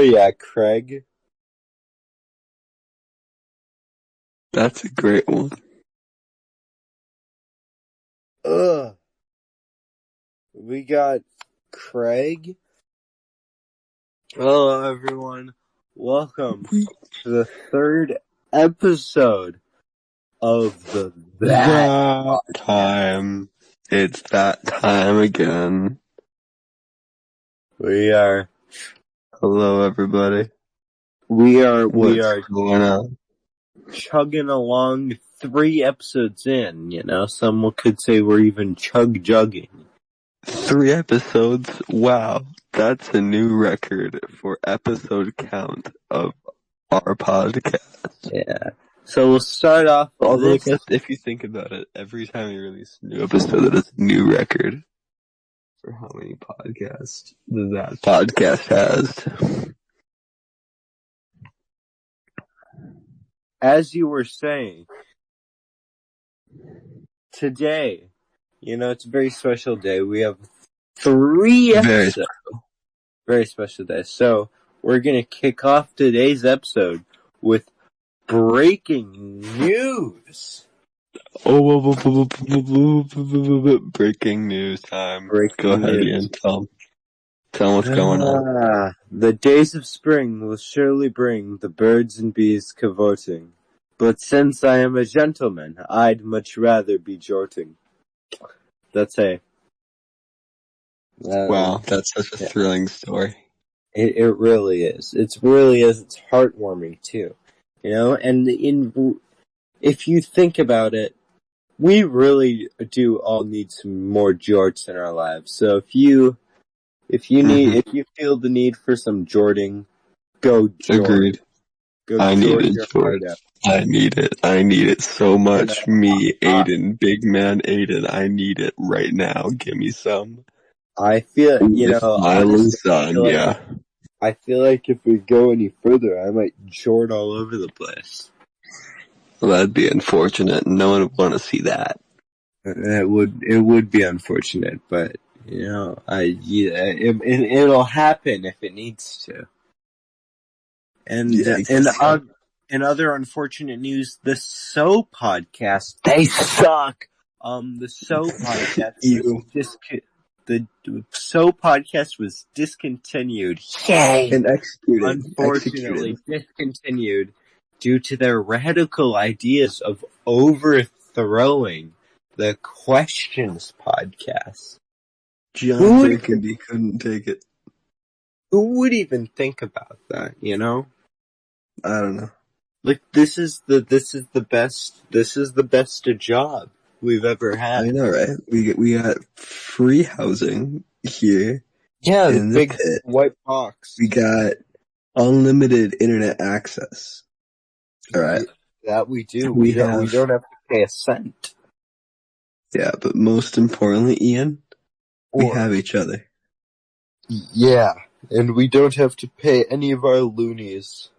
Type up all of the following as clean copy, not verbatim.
yeah, Craig. That's a great one. We got Craig. Hello, everyone. Welcome to the third episode of That time. It's that time again. We are Hello, everybody. What's going on? chugging along 3 episodes in, you know. Some could say we're even chug-jugging. 3 episodes? Wow. That's a new record for episode count of our podcast. Yeah. So we'll start off Although I guess if you think about it, every time we release a new episode, that is a new record for how many podcasts that podcast has. As you were saying, today, you know, it's a very special day. We have 3 episodes. Very special day. So, we're gonna kick off today's episode with breaking news. Breaking news time. Breaking Go ahead, news. Ian. Tell them what's going on. The days of spring will surely bring the birds and bees cavorting. But since I am a gentleman, I'd much rather be jorting. That's Wow, that's such a thrilling story. It really is. It really is. It's heartwarming too, you know. And if you think about it, we really do all need some more jorts in our lives. So if you feel the need for some jorting, go jort. Agreed. I need it. I need it so much. Me, Aiden, big man Aiden. I need it right now. Give me some. I feel, I feel like if we go any further, I might jort all over the place. Well, that'd be unfortunate. No one would want to see that. It would be unfortunate, but you know, it'll happen if it needs to. And in other unfortunate news, the So podcast, they suck. The So podcast the So podcast was discontinued. Yay! And Unfortunately, discontinued due to their radical ideas of overthrowing the Questions podcast. John Burgundy couldn't take it. Who would even think about that, you know? I don't know. Like, this is the best job we've ever had. I know, right? We got free housing here. Yeah, in the big pit. White box. We got unlimited internet access. All right. That we do. We don't have to pay a cent. Yeah, but most importantly, Ian, we have each other. Yeah, and we don't have to pay any of our loonies.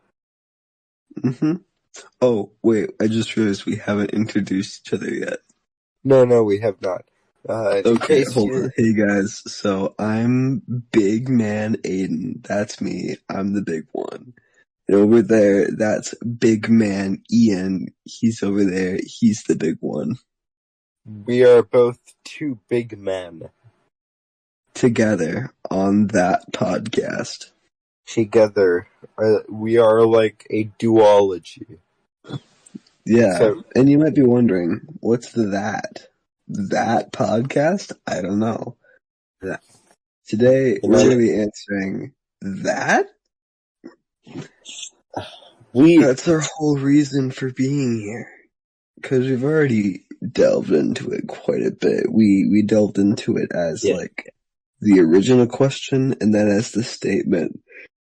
Mm-hmm. Oh, wait, I just realized we haven't introduced each other yet. No, we have not. Okay, hold on. Hey guys, so I'm Big Man Aiden. That's me. I'm the big one. And over there, that's Big Man Ian. He's over there. He's the big one. We are both 2 big men. Together on that podcast. Together. We are like a duology. Yeah, so, and you might be wondering, what's that? That podcast? I don't know. That. Today, we're going to be answering that? That's our whole reason for being here. Because we've already delved into it quite a bit. We delved into it as, like, the original question, and then as the statement.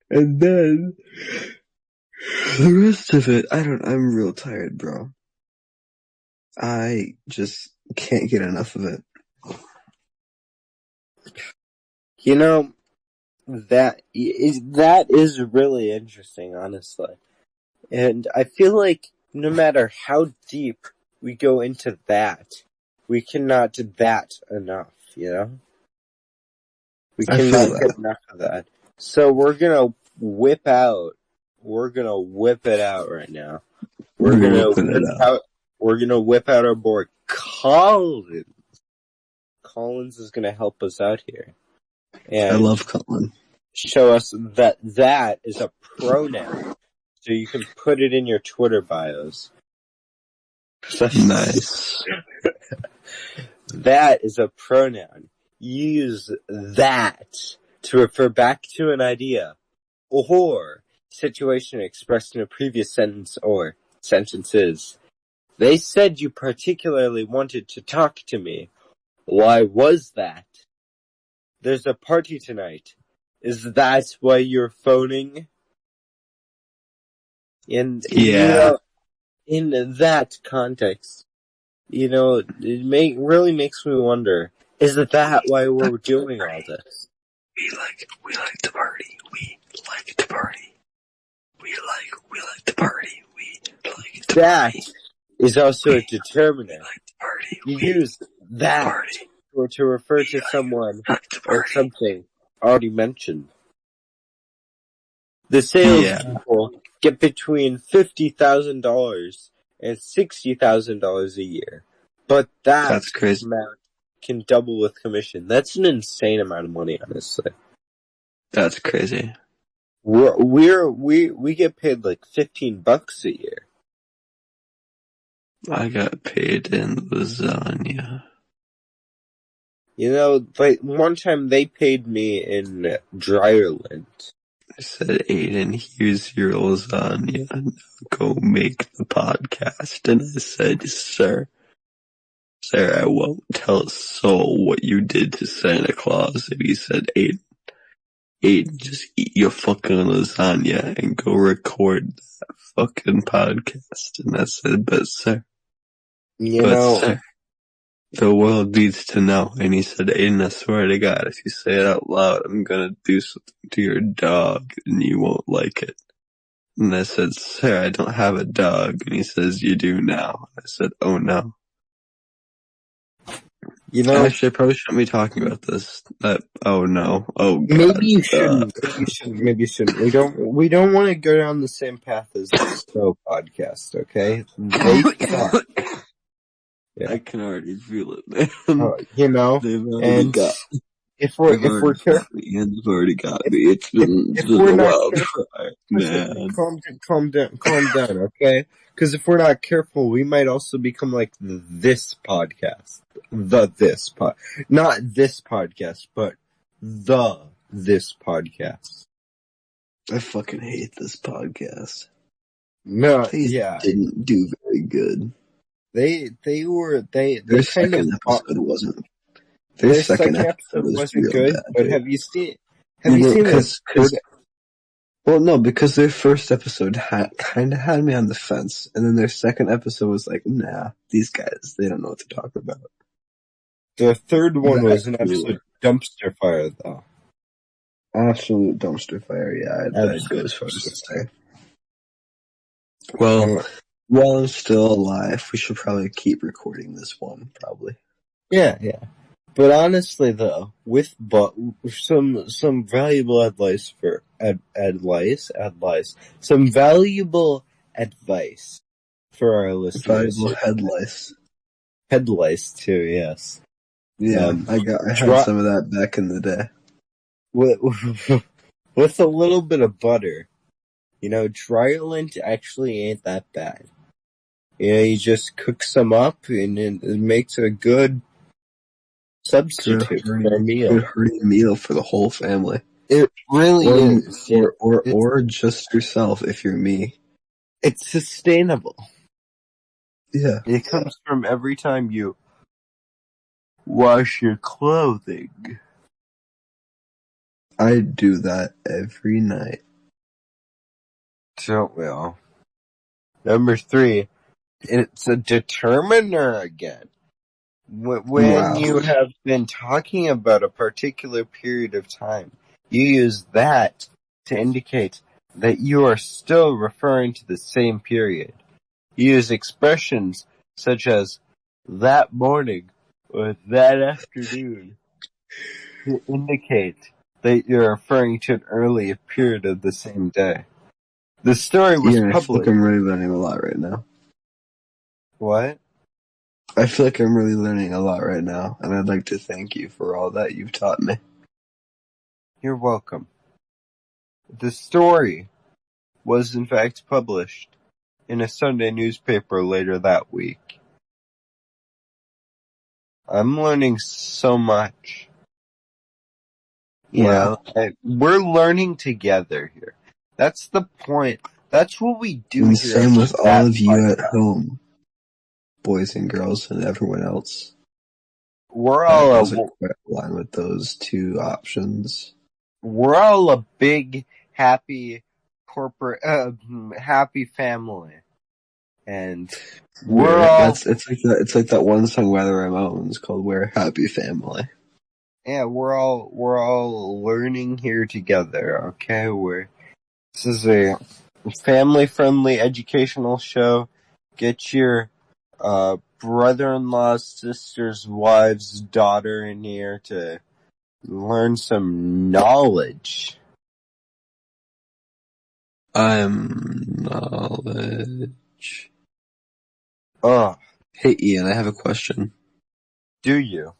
And then the rest of it, I'm real tired, bro. I just can't get enough of it. You know, that is really interesting, honestly. And I feel like no matter how deep we go into that, we cannot do that enough, you know? We cannot get enough of that. So we're gonna whip out. We're gonna whip it out right now. We're gonna whip out our boy Collins. Collins is gonna help us out here. And I love Colin. show us that is a pronoun. So you can put it in your Twitter bios. Nice. That is a pronoun. Use that to refer back to an idea or situation expressed in a previous sentence or sentences. They said you particularly wanted to talk to me. Why was that? There's a party tonight. Is that why you're phoning? And Yeah. in that context, it really makes me wonder, is that why we're doing all this? We like to party. We like to party. We like to party. We like to That party. is also a determinant. We like to party. You use that party. or to refer to someone or something already mentioned. The salespeople get between $50,000 and $60,000 a year, but that's crazy. Amount can double with commission. That's an insane amount of money, honestly. That's crazy. We get paid like $15 a year. I got paid in lasagna. Like one time they paid me in Dryerland. I said, Aiden, here's your lasagna. Now go make the podcast. And I said, sir, I won't tell a soul what you did to Santa Claus. And he said, Aiden, just eat your fucking lasagna and go record that fucking podcast. And I said, but sir, sir, the world needs to know. And he said, Aiden, I swear to God, if you say it out loud, I'm gonna do something to your dog and you won't like it. And I said, sir, I don't have a dog. And he says, you do now. I said, oh no. Actually, I probably shouldn't be talking about this. Oh no. Oh God. Maybe you shouldn't. Maybe you shouldn't. We don't want to go down the same path as the Snow podcast, okay? They suck. Yeah. I can already feel it, man. They've already got me. If we're careful, they've already got me. It's been a wildfire, man. Calm down, okay? Because if we're not careful, we might also become like this podcast. Not this podcast, but this podcast. I fucking hate this podcast. No, didn't do very good. Their second episode wasn't. Their second episode wasn't good. Bad, but have you seen this? Well, no, because their first episode kind of had me on the fence, and then their second episode was like, nah, these guys, they don't know what they're talking about. The third one was an absolute dumpster fire, though. Absolute dumpster fire, yeah. I'd go as far as to say. Well, while I'm still alive, we should probably keep recording this one, probably. Yeah. But honestly, though, with some valuable advice some valuable advice for our listeners. Valuable head lice too, yes. Yeah, I had some of that back in the day. With a little bit of butter, dry lint actually ain't that bad. You just cook some up and it makes a good substitute for a meal. Good hearty meal for the whole family. It really is. Or just yourself if you're me. It's sustainable. Yeah. It comes from every time you wash your clothing. I do that every night. Don't we all? Number 3, it's a determiner again. When you have been talking about a particular period of time, you use that to indicate that you are still referring to the same period. You use expressions such as that morning or that afternoon to indicate You're referring to an early period of the same day. The story was Ian, I feel like published. I'm really learning a lot right now. What? I feel like I'm really learning a lot right now, and I'd like to thank you for all that you've taught me. You're welcome. The story was in fact published in a Sunday newspaper later that week. I'm learning so much. You know, we're learning together here. That's the point. That's what we do And here. same with all of you at home, boys and girls and everyone else. We're That all doesn't quite align with those two options. we're all a big, happy corporate, happy family, and we're all it's like that one song by the Ramones called "We're a Happy Family." yeah, we're all learning here together. Okay, this is a family-friendly educational show. Get your brother-in-law, sister's wife's daughter in here to learn some knowledge. I'm knowledge. Oh, Hey Ian, I have a question. do you?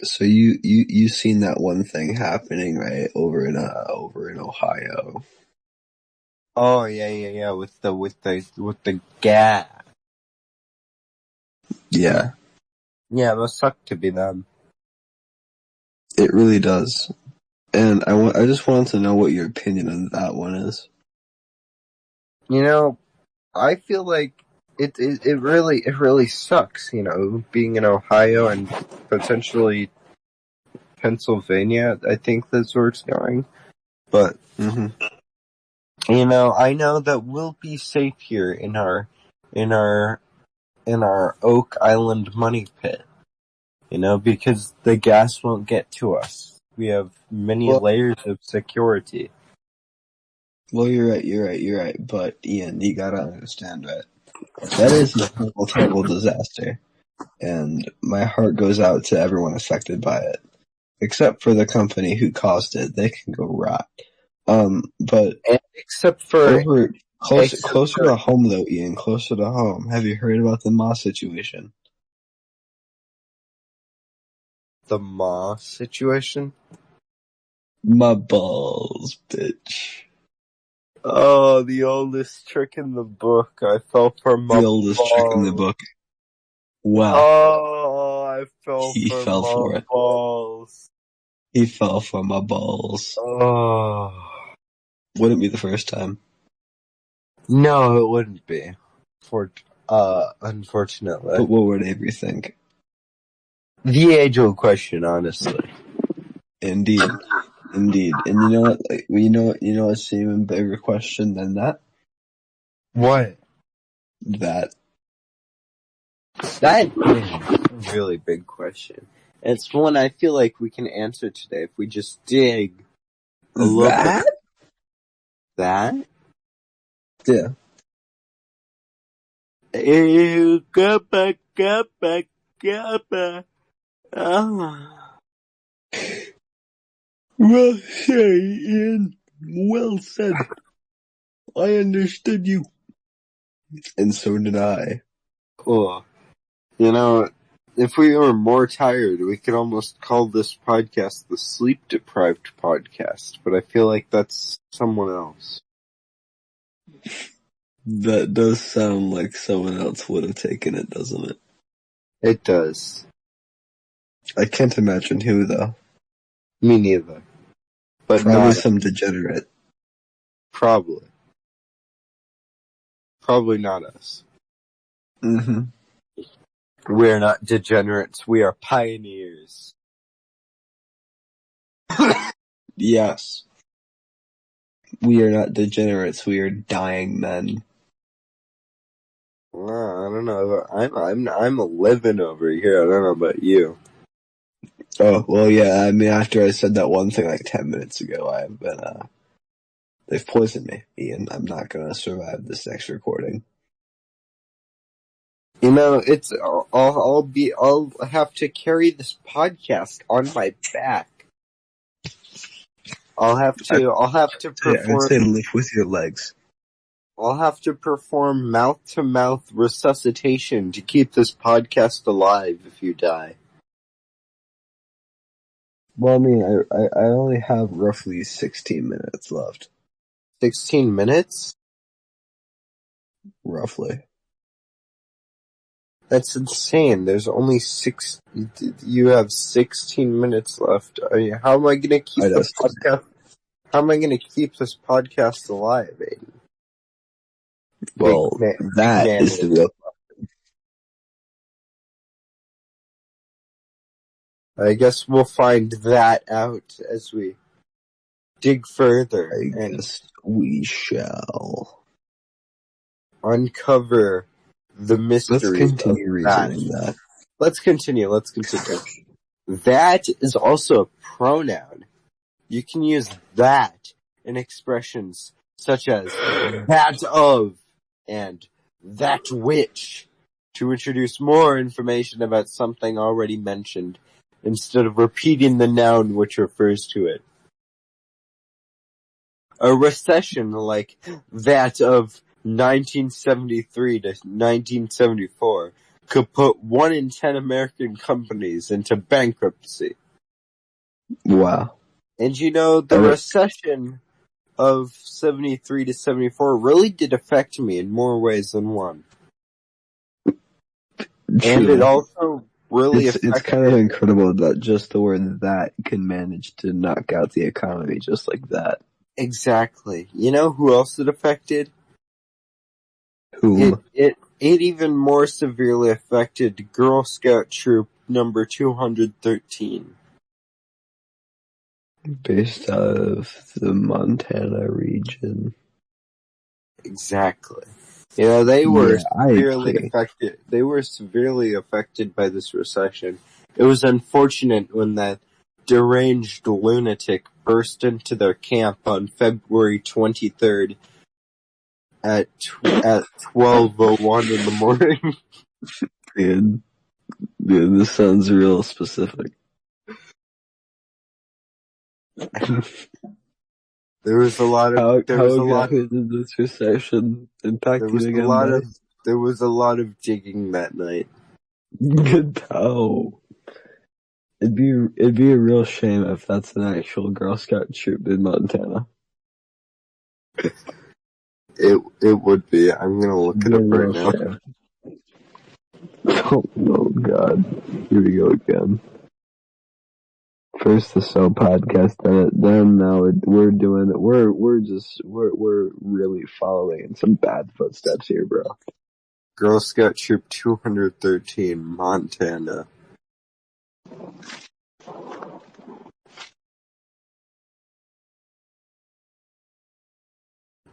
So you seen that one thing happening right over in Ohio? Oh yeah. With the gas. Yeah, Yeah, it must suck to be them. it really does. And I just wanted to know what your opinion on that one is. You know, I feel like it really sucks. You know, being in Ohio and potentially Pennsylvania. I think that's where it's going. But you know, I know that we'll be safe here in our Oak Island money pit. You know, because the gas won't get to us. We have many layers of security. Well, you're right. But Ian, you gotta understand, right? That is a terrible, terrible disaster, and my heart goes out to everyone affected by it, except for the company who caused it. They can go rot. But And except for closer to home though, Ian, closer to home. Have you heard about the Moss situation? the Moss situation. My balls, bitch. Oh, the oldest trick in the book. I fell for my The oldest trick in the book. Well, oh, I fell he for fell my for it. balls. He fell for my balls. Oh. Wouldn't be the first time. No, it wouldn't be. Unfortunately. But what would Avery think? The age-old question, honestly. Indeed. And you know what? You know what's an even bigger question than that? What? That Is a really big question. It's one I feel like we can answer today if we just dig a little bit. That? Yeah. Well said, Ian. Well said. I understood you. And so did I. Cool. You know, if we were more tired, we could almost call this podcast the Sleep Deprived Podcast, but I feel like that's someone else. That does sound like someone else would have taken it, doesn't it? It does. I can't imagine who, though. Me neither. But probably some degenerate. Probably. Probably not us. Mm-hmm. We're not degenerates, we are pioneers. Yes. We are not degenerates, we are dying men. Well, I don't know. I'm living over here. I don't know about you. Oh, well, yeah, I mean, after I said that one thing like 10 minutes ago, I've been, they've poisoned me, Ian. I'm not gonna survive this next recording. You know, I'll have to carry this podcast on my back. I'll have to I'd say perform, lift with your legs. I'll have to perform mouth-to-mouth resuscitation to keep this podcast alive if you die. Well, I mean, I only have roughly 16 minutes left. 16 minutes? Roughly. That's insane. There's only you have 16 minutes left. How am I gonna keep the podcast? How am I gonna keep this podcast alive, Aiden? Well, that is the real. I guess we'll find that out as we dig further I guess we shall uncover the mystery. Let's continue reasoning that. Let's continue. That is also a pronoun. You can use that in expressions such as that of and that which to introduce more information about something already mentioned instead of repeating the noun which refers to it. A recession like that of 1973 to 1974 could put 1 in 10 American companies into bankruptcy. Wow. And you know, the recession of 73 to 74 really did affect me in more ways than one. True. And it also really it's kind of incredible that just the word that can manage to knock out the economy just like that. Exactly. You know who else it affected? Whom? It even more severely affected Girl Scout Troop number 213. Based out of the Montana region. Exactly. You know, they were severely affected. They were severely affected by this recession. It was unfortunate when that deranged lunatic burst into their camp on February 23rd at 12:01 in the morning. Dude, this sounds real specific. There was a lot of did this recession impact you again? There was a lot of digging that night. Good how. It'd be a real shame if that's an actual Girl Scout troop in Montana. It would be. I'm gonna look it up right now. Oh God. Here we go again. First the So podcast, then now we're doing it. We're really following in some bad footsteps here, bro. Girl Scout Troop 213, Montana.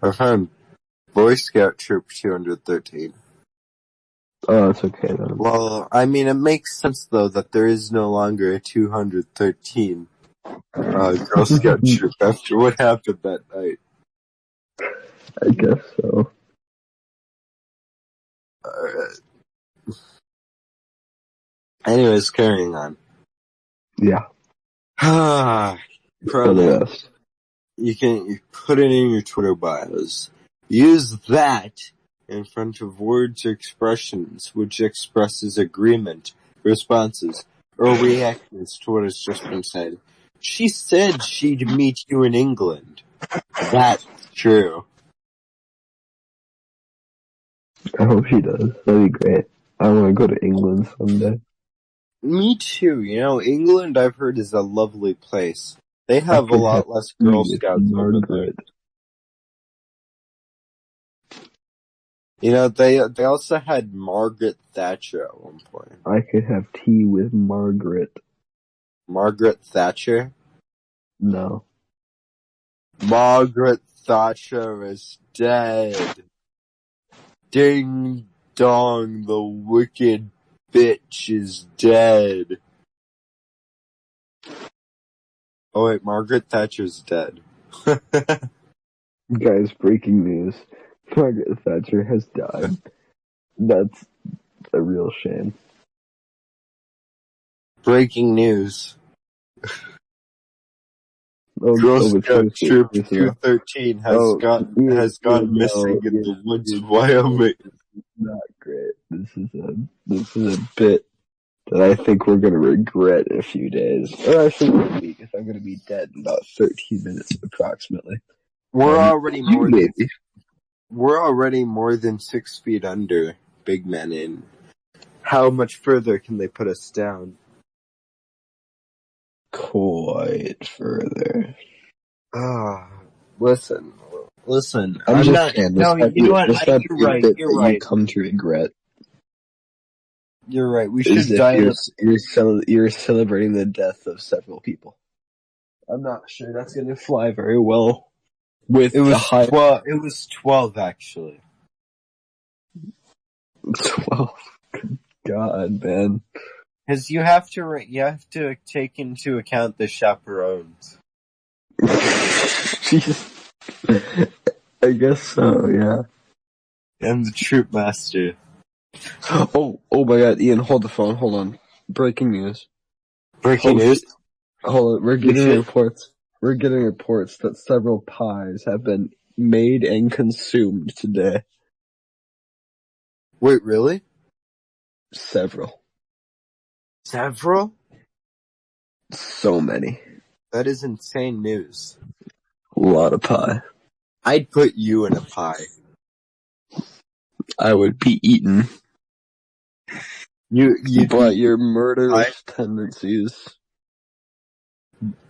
I found Boy Scout Troop 213. Oh, it's okay then. Well, I mean, it makes sense though that there is no longer a 213 Girl Scout Troop after what happened that night. I guess so. Anyways, carrying on. Yeah. Pronouns. You put it in your Twitter bios. Use that in front of words or expressions which expresses agreement, responses, or reactions to what has just been said. She said she'd meet you in England. That's true. I hope she does. That'd be great. I want to go to England someday. Me too. You know, England, I've heard, is a lovely place. They have a lot less Girl Scouts over there. You know, they also had Margaret Thatcher at one point. I could have tea with Margaret. Margaret Thatcher? No. Margaret Thatcher is dead. Ding dong, the wicked bitch is dead. Oh wait, Margaret Thatcher's dead. Guys, breaking news. Margaret Thatcher has died. That's a real shame. Breaking news. Girl But Scout seriously, Troop seriously, 213 has gone missing in the woods of Wyoming. Not great. This is a bit that I think we're gonna regret in a few days. Or actually a week, if I'm gonna be dead in about 13 minutes approximately. We're already maybe. We're already more than 6 feet under big men in. How much further can they put us down? Quite further. Listen. I'm just saying, No, you know what? You're a right. bit You're that you right. come to regret. You're right. We As should if dial up. you're celebrating the death of several people. I'm not sure that's going to fly very well with It the was high 12. It was 12 actually. 12. God, man. Because you have to take into account the chaperones. Jesus. I guess so, yeah. And the troop master. Oh my God, Ian, hold the phone, hold on. Breaking news. Breaking news. Hold on, we're getting reports that several pies have been made and consumed today. Wait, really? Several. Several? So many. That is insane news. A lot of pie. I'd put you in a pie. I would be eaten. But your murderous tendencies.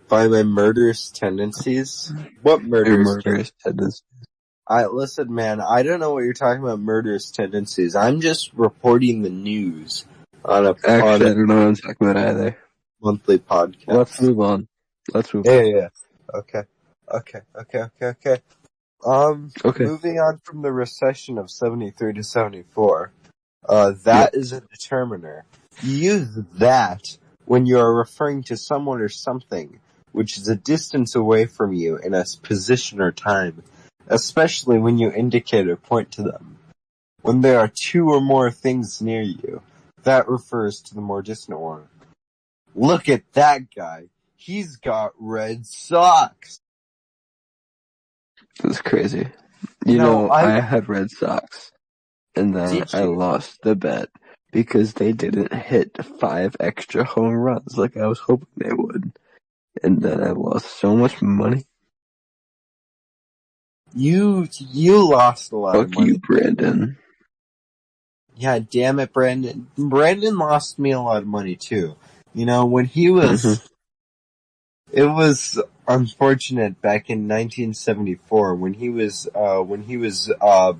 By my murderous tendencies? What murderous tendencies? Listen, man, I don't know what you're talking about murderous tendencies. I'm just reporting the news on a I don't know what I'm talking about either. Monthly podcast. Let's move on. Yeah. Okay. Okay. Moving on from the recession of 73 to 74, that is a determiner. You use that when you are referring to someone or something which is a distance away from you in a position or time, especially when you indicate or point to them. When there are two or more things near you, that refers to the more distant one. Look at that guy. He's got red socks. That's crazy. You know, I had Red Sox, and then I lost the bet because they didn't hit 5 extra home runs like I was hoping they would. And then I lost so much money. You lost a lot of money. Fuck you, Brandon. Yeah, damn it, Brandon. Brandon lost me a lot of money too. You know, when he was, it was unfortunate back in 1974 when he was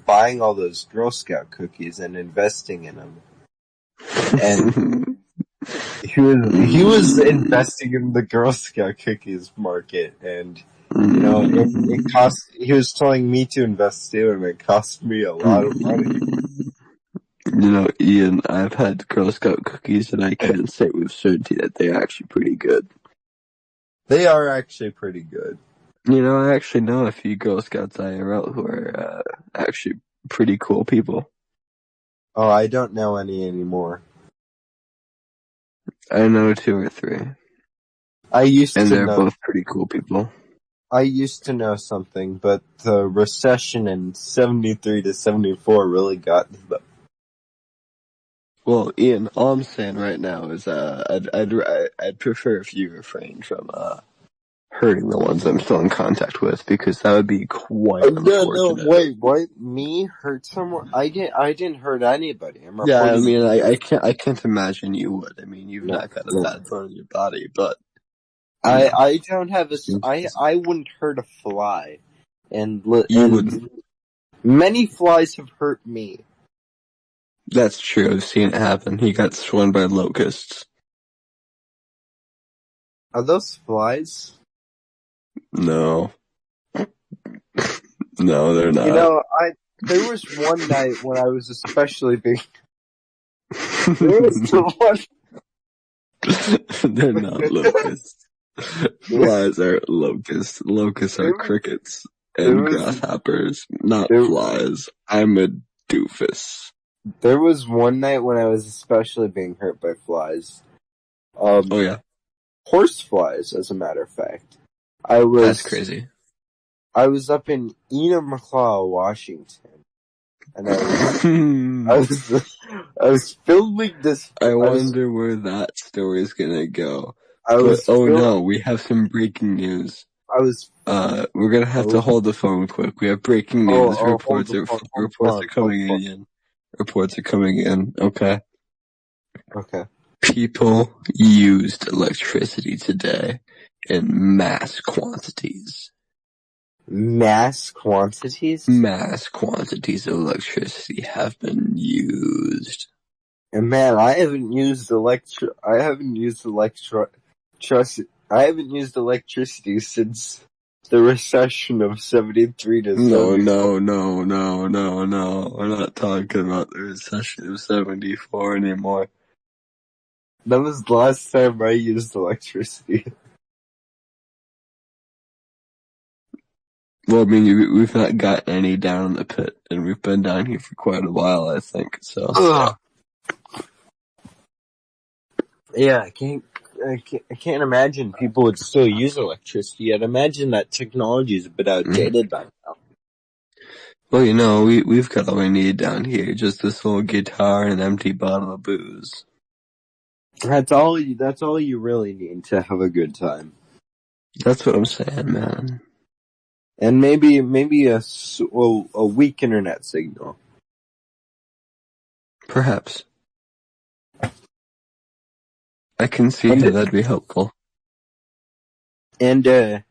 buying all those Girl Scout cookies and investing in them. And he was investing in the Girl Scout cookies market, and you know, it cost. He was telling me to invest too, and it cost me a lot of money. You know, Ian, I've had Girl Scout cookies, and I can say with certainty that they're actually pretty good. They are actually pretty good. You know, I actually know a few Girl Scouts IRL who are actually pretty cool people. Oh, I don't know any anymore. I know 2 or 3. And they're both pretty cool people. I used to know something, but the recession in 73 to 74 really got to them. Well, Ian, all I'm saying right now is I'd prefer if you refrain from hurting the ones I'm still in contact with, because that would be quite unfortunate. No, wait, what? Me hurt someone? I didn't hurt anybody. I mean, I can't imagine you would. I mean, you've not got a bad bone in your body, but I don't have I wouldn't hurt a fly, and many flies have hurt me. That's true. I've seen it happen. He got swarmed by locusts. Are those flies? No. No, they're not. You know, there was one night when I was especially big. There was the one. They're not locusts. Flies are locusts. Locusts are crickets and grasshoppers, not flies. I'm a doofus. There was one night when I was especially being hurt by flies. Oh yeah, Horse flies, as a matter of fact. that's crazy. I was up in Enumclaw, Washington, and I was filming this. I wonder where that story's gonna go. No, we have some breaking news. I was. We're gonna have to hold the phone quick. We have breaking news. Reports are coming in. Reports are coming in. Okay. Okay. People used electricity today in mass quantities. Mass quantities? Mass quantities of electricity have been used. And man, I haven't used electricity since the recession of 73 to 74. No. We're not talking about the recession of 74 anymore. That was the last time I used electricity. Well, I mean, we've not got any down in the pit, and we've been down here for quite a while, I think, so. Ugh. Yeah, I can't imagine people would still use electricity. I'd imagine that technology is a bit outdated by now. Well, you know, we've got all we need down here, just this little guitar and an empty bottle of booze. That's all you really need to have a good time. That's what I'm saying, man. And maybe a weak internet signal. Perhaps. I can see how that'd be helpful. And a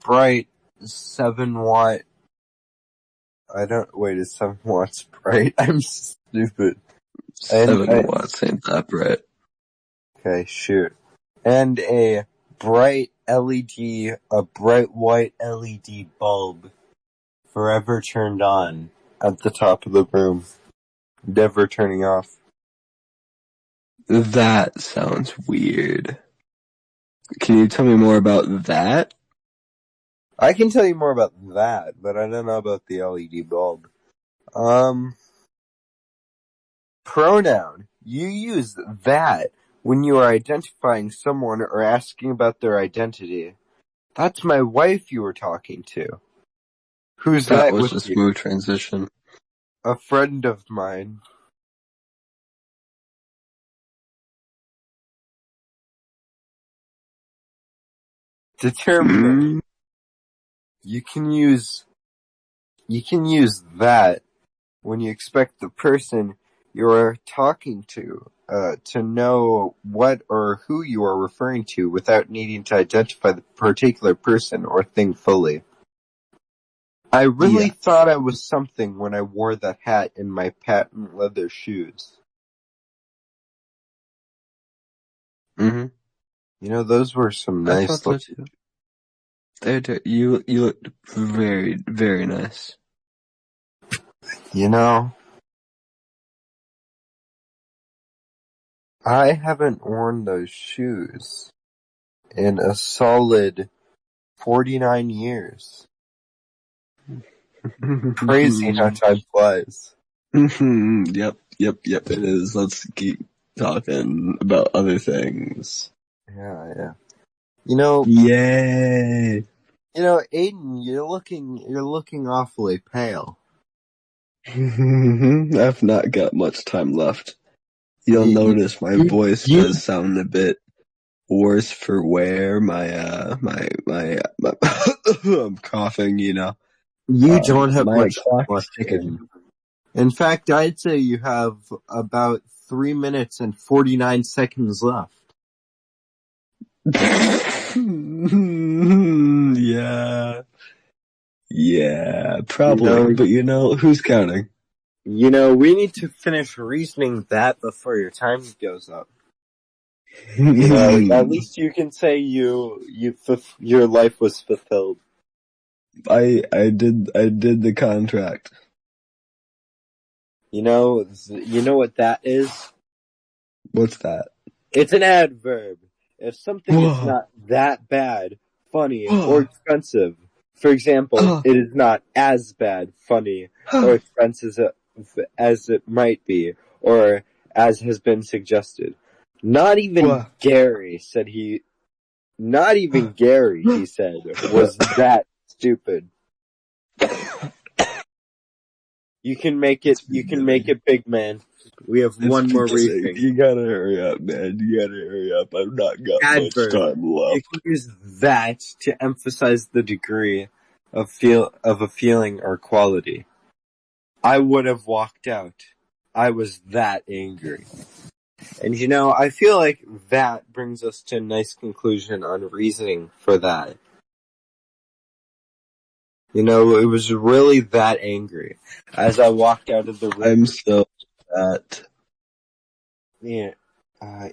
bright 7-watt. Is 7 watts bright? I'm stupid. 7 watts ain't that bright. Okay, shoot. And a bright white LED bulb, forever turned on at the top of the room, never turning off. That sounds weird. Can you tell me more about that? I can tell you more about that, but I don't know about the LED bulb. Pronoun. You use that when you are identifying someone or asking about their identity. That's my wife you were talking to. Who's that was with a you? smooth transition. A friend of mine. Determiner. You can use that when you expect the person you're talking to know what or who you are referring to without needing to identify the particular person or thing fully. I really thought I was something when I wore that hat and my patent leather shoes. Mm-hmm. You know, those were some nice. I thought so too. You looked very, very nice. You know, I haven't worn those shoes in a solid 49 years. Crazy how time flies. Yep, it is. Let's keep talking about other things. Yeah. You know, yay! You know, Aiden, you're looking awfully pale. I've not got much time left. You'll notice my voice does sound a bit worse for wear. My I'm coughing, you know. You don't have much clock ticking. In fact, I'd say you have about 3 minutes and 49 seconds left. Yeah, probably. But you know, who's counting? You know, we need to finish reasoning that before your time goes up. You know, at least you can say your life was fulfilled. I did the contract. You know what that is? What's that? It's an adverb. If something is not that bad, funny, or expensive, For example, it is not as bad, funny, or expensive as it might be, or as has been suggested. Not even Gary, he said, was that stupid. You can make it big, man. We have one more briefing. You gotta hurry up, man. You gotta hurry up. I've not got much time left. You can use that to emphasize the degree of a feeling or quality. I would have walked out. I was that angry. And I feel like that brings us to a nice conclusion on reasoning for that. It was really that angry. As I walked out of the room. I'm so that. Yeah.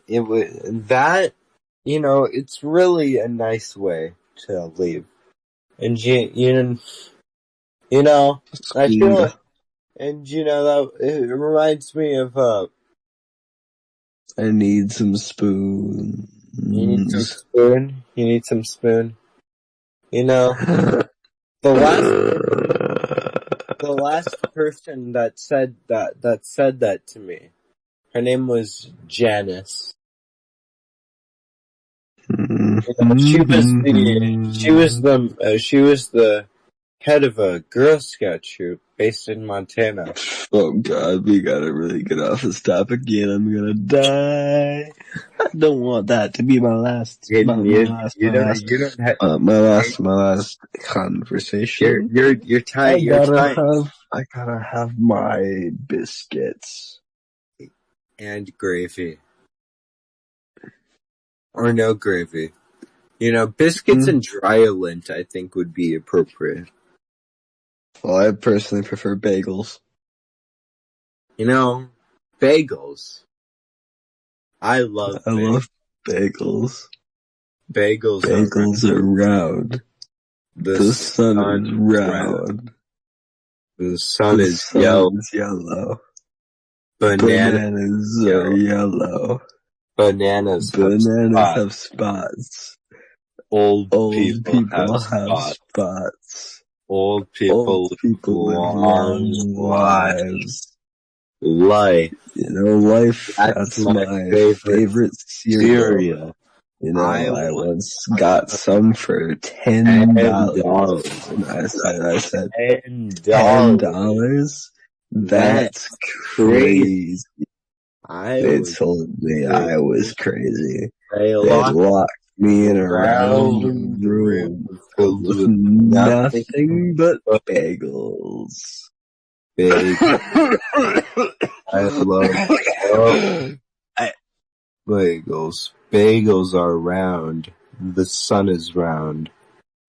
It was that, it's really a nice way to leave. And I feel like, and that it reminds me of, I need some spoons. You need some spoon? You need some spoon? The last person that said that to me, her name was Janice. She was the head of a Girl Scout troop based in Montana. Oh God, we gotta really get off this topic again. I'm gonna die. I don't want that to be my last conversation. You're tight. I gotta have my biscuits and gravy, or no gravy. Biscuits and dry lint, I think, would be appropriate. Well, I personally prefer bagels. Bagels. I love bagels. Bagels are round. The sun is round. The sun is yellow. Bananas are yellow. Bananas have spots. Old people have spots. Old people live long lives. Life. That's my favorite cereal. I once got some for $10. And I said, $10? That's crazy. They told me I was crazy. They locked me in a round room filled with nothing but bagels. I love bagels. Bagels are round. The sun is round.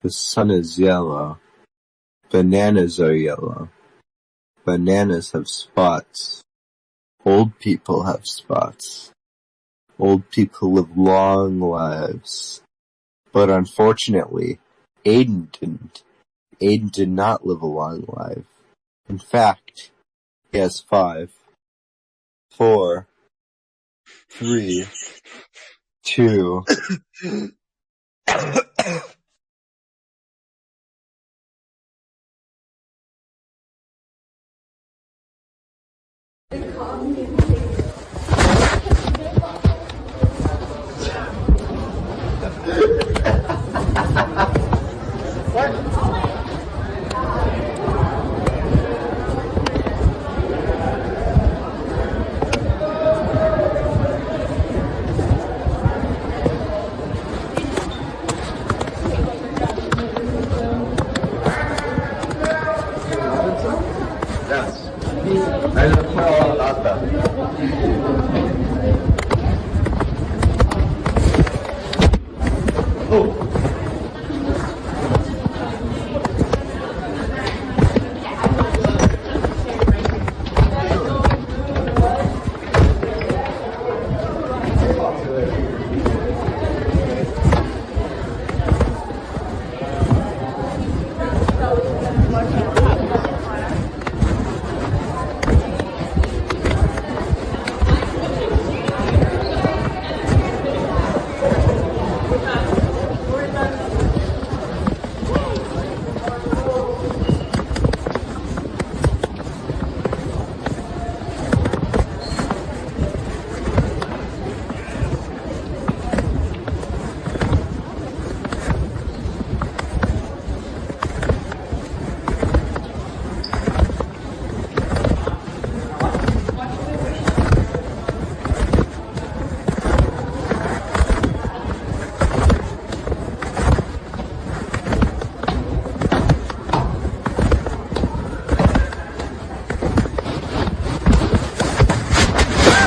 The sun is yellow. Bananas are yellow. Bananas have spots. Old people have spots. Old people live long lives. But unfortunately, Aiden didn't. Aiden did not live a long life. In fact, he has 5, 4, 3, 2,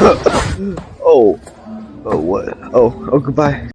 Oh, oh, what? Oh, goodbye.